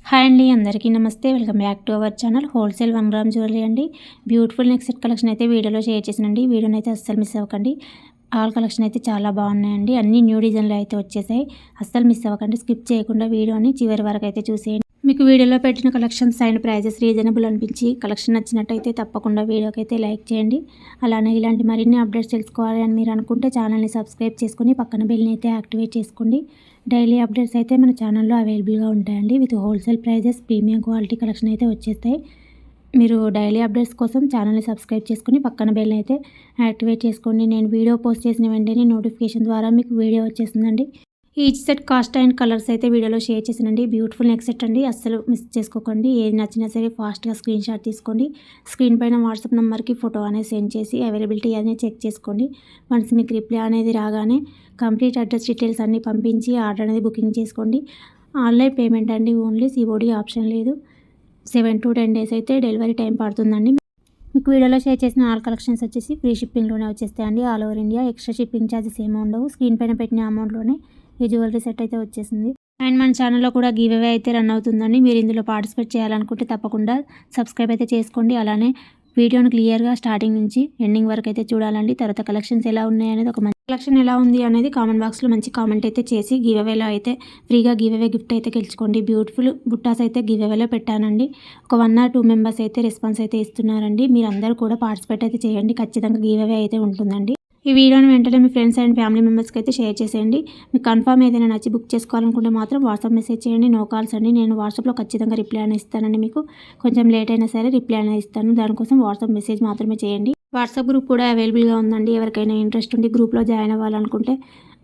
Hi అండి, అందరికీ నమస్తే. Welcome back to our channel wholesale 1 gram jewellery అండి. బ్యూటిఫుల్ నెక్ సెట్ కలెక్షన్ అయితే వీడియోలో షేర్ చేసానండి. వీడియోని అయితే అస్సలు మిస్ అవ్వకండి. ఆల్ కలెక్షన్ అయితే చాలా బాగున్నాయండి. అన్ని న్యూ డిజైన్లో అయితే వచ్చేసాయి. అస్సలు మిస్ అవ్వకండి. స్కిప్ చేయకుండా వీడియోని చివరి వరకు అయితే చూసేయండి. మీకు వీడియోలో పెట్టిన కలెక్షన్స్ అండ్ ప్రైజెస్ రీజనబుల్ అనిపించి కలెక్షన్ నచ్చినట్టయితే తప్పకుండా వీడియోకి అయితే లైక్ చేయండి. అలానే ఇలాంటి మరిన్ని అప్డేట్స్ తెలుసుకోవాలి అని మీరు అనుకుంటే ఛానల్ని సబ్స్క్రైబ్ చేసుకొని పక్కన బెల్ని అయితే యాక్టివేట్ చేసుకోండి. డైలీ అప్డేట్స్ అయితే మన ఛానల్లో అవైలబుల్గా ఉంటాయండి. With wholesale prices, premium quality collection అయితే వచ్చేస్తాయి. మీరు డైలీ అప్డేట్స్ కోసం ఛానల్ని సబ్స్క్రైబ్ చేసుకుని పక్కన బెల్ అయితే యాక్టివేట్ చేసుకోండి. నేను వీడియో పోస్ట్ చేసిన వెంటనే నోటిఫికేషన్ ద్వారా మీకు వీడియో వచ్చేస్తుందండి. Each set cost and colours అయితే వీడియోలో షేర్ చేసానండి. బ్యూటిఫుల్ నెక్ సెట్ అండి, అస్సలు మిస్ చేసుకోకండి. ఏది నచ్చినా సరే ఫాస్ట్గా స్క్రీన్ షాట్ తీసుకోండి. స్క్రీన్ పైన వాట్సాప్ నెంబర్కి ఫోటో అనేది సెండ్ చేసి అవైలబిలిటీ అనేది చెక్ చేసుకోండి. వన్స్ మీకు రిప్లై అనేది రాగానే కంప్లీట్ అడ్రస్ డీటెయిల్స్ అన్నీ పంపించి ఆర్డర్ అనేది బుకింగ్ చేసుకోండి. ఆన్లైన్ పేమెంట్ అండి, ఓన్లీ సిఓడి ఆప్షన్ లేదు. 7 to 10 days అయితే డెలివరీ టైం పడుతుందండి. మీకు వీడియోలో షేర్ చేసిన ఆల్ కలెక్షన్స్ వచ్చేసి ఫ్రీ షిప్పింగ్లోనే వచ్చేస్తాయండి. All over India. Extra shipping charges ఏమీ ఉండవు. స్క్రీన్ పైన పెట్టిన అమౌంట్లోనే ఈ జ్యువెలరీ సెట్ అయితే వచ్చేసింది. అండ్ మన ఛానల్లో కూడా గివ్ అవే అయితే రన్ అవుతుందండి. మీరు ఇందులో పార్టిసిపేట్ చేయాలనుకుంటే తప్పకుండా సబ్స్క్రైబ్ అయితే చేసుకోండి. అలానే వీడియోని క్లియర్గా స్టార్టింగ్ నుంచి ఎండింగ్ వరకు అయితే చూడాలండి. తర్వాత కలెక్షన్స్ ఎలా ఉన్నాయి అనేది, ఒక మంచి కలెక్షన్ ఎలా ఉంది అనేది కామెంట్ బాక్స్లో మంచి కామెంట్ అయితే చేసి గివ్ అవేలో అయితే ఫ్రీగా గివ్ అవే గిఫ్ట్ అయితే గెలుచుకోండి. బ్యూటిఫుల్ బుట్టాస్ అయితే గివ్ అవేలో పెట్టానండి. ఒక 1 or 2 మెంబర్స్ అయితే రెస్పాన్స్ అయితే ఇస్తున్నారండి. మీరు అందరూ కూడా పార్టిసిపేట్ అయితే చేయండి. ఖచ్చితంగా గివ్ అవే అయితే ఉంటుందండి. ఈ వీడియోని వెంటనే మీ ఫ్రెండ్స్ అండ్ ఫ్యామిలీ మెంబర్స్కి అయితే షేర్ చేసేయండి. మీకు కన్ఫర్మ్ ఏదైనా నచ్చి బుక్ చేసుకోవాలనుకుంటే మాత్రం వాట్సాప్ మెసేజ్ చేయండి. నో కాల్స్ అండి. నేను వాట్సాప్లో ఖచ్చితంగా రిప్లై అనేది ఇస్తానండి. మీకు కొంచెం లేట్ అయినా సరే రిప్లై అనేది ఇస్తాను. దానికోసం వాట్సాప్ మెసేజ్ మాత్రమే చేయండి. వాట్సాప్ గ్రూప్ కూడా అవైలబుల్గా ఉందండి. ఎవరికైనా ఇంట్రెస్ట్ ఉండి గ్రూప్లో జాయిన్ అవ్వాలనుకుంటే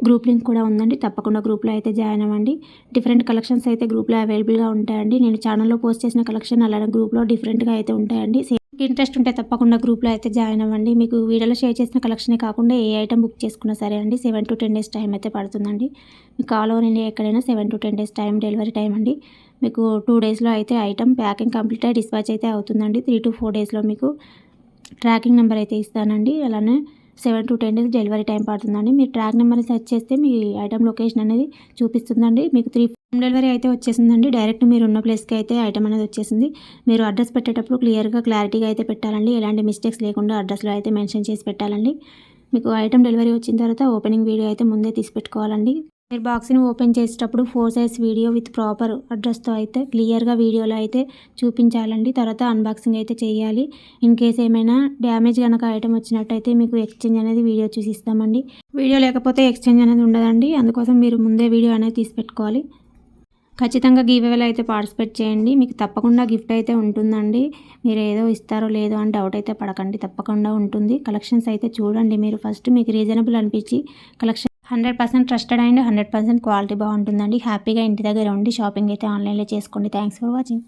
గ్రూప్ లింక్ కూడా ఉందండి. తప్పకుండా గ్రూప్లో అయితే జాయిన్ అవ్వండి. డిఫరెంట్ కలెక్షన్స్ అయితే గ్రూప్లో అవైలబుల్గా ఉంటాయండి. నేను ఛానల్లో పోస్ట్ చేసిన కలెక్షన్ అలానే గ్రూప్లో డిఫరెంట్గా అయితే ఉంటాయండి. ఇంట్రెస్ట్ ఉంటే తప్పకుండా గ్రూప్లో అయితే జాయిన్ అవ్వండి. మీకు వీడియోలో షేర్ చేసిన కలెక్షనే కాకుండా ఏ ఐటమ్ బుక్ చేసుకున్నా సరే అండి 7 to 10 days టైం అయితే పడుతుందండి. మీకు ఆల్ ఓవర్ ఇండియా ఎక్కడైనా 7 to 10 days time delivery time అండి. మీకు 2 daysలో అయితే ఐటమ్ ప్యాకింగ్ కంప్లీట్ అయ్యి డిస్పాచ్ అయితే అవుతుందండి. 3 to 4 daysలో మీకు ట్రాకింగ్ నెంబర్ అయితే ఇస్తానండి. అలానే 7 to 10 days డెలివరీ టైం పడుతుందండి. మీరు ట్రాక్ నెంబర్ని సెర్చ్ చేస్తే మీ ఐటమ్ లొకేషన్ అనేది చూపిస్తుందండి. మీకు 3 డెలివరీ అయితే వచ్చేసిందండి. డైరెక్ట్ మీరు ఉన్న ప్లేస్కి అయితే ఐటమ్ అనేది వచ్చేసింది. మీరు అడ్రస్ పెట్టేటప్పుడు క్లారిటీగా అయితే పెట్టాలండి. ఎలాంటి మిస్టేక్స్ లేకుండా అడ్రస్లో అయితే మెన్షన్ చేసి పెట్టాలండి. మీకు ఐటమ్ డెలివరీ వచ్చిన తర్వాత ఓపెనింగ్ వీడియో అయితే ముందే తీసి పెట్టుకోవాలండి. మీరు బాక్స్ని ఓపెన్ చేసేటప్పుడు 4 size వీడియో విత్ ప్రాపర్ అడ్రస్తో అయితే క్లియర్గా వీడియోలో అయితే చూపించాలండి. తర్వాత అన్బాక్సింగ్ అయితే చేయాలి. ఇన్ కేస్ ఏమైనా డ్యామేజ్ కనుక ఐటమ్ వచ్చినట్టయితే మీకు ఎక్స్చేంజ్ అనేది వీడియో చూసి ఇస్తామండి. వీడియో లేకపోతే ఎక్స్చేంజ్ అనేది ఉండదండి. అందుకోసం మీరు ముందే వీడియో అనేది తీసి పెట్టుకోవాలి. ఖచ్చితంగా గివ్ అవేలో అయితే పార్టిసిపేట్ చేయండి. మీకు తప్పకుండా గిఫ్ట్ అయితే ఉంటుందండి. మీరు ఏదో ఇస్తారో లేదో అని డౌట్ అయితే పడకండి. తప్పకుండా ఉంటుంది. కలెక్షన్స్ అయితే చూడండి. మీరు ఫస్ట్ మీకు రీజనబుల్ అనిపించి కలెక్షన్ 100% ట్రస్టెడ్ అండ్ 100% క్వాలిటీ బాగుంటుందండి. హ్యాపీగా ఇంటి దగ్గర ఉండి షాపింగ్ అయితే ఆన్లైన్లో చేసుకోండి. Thanks for watching.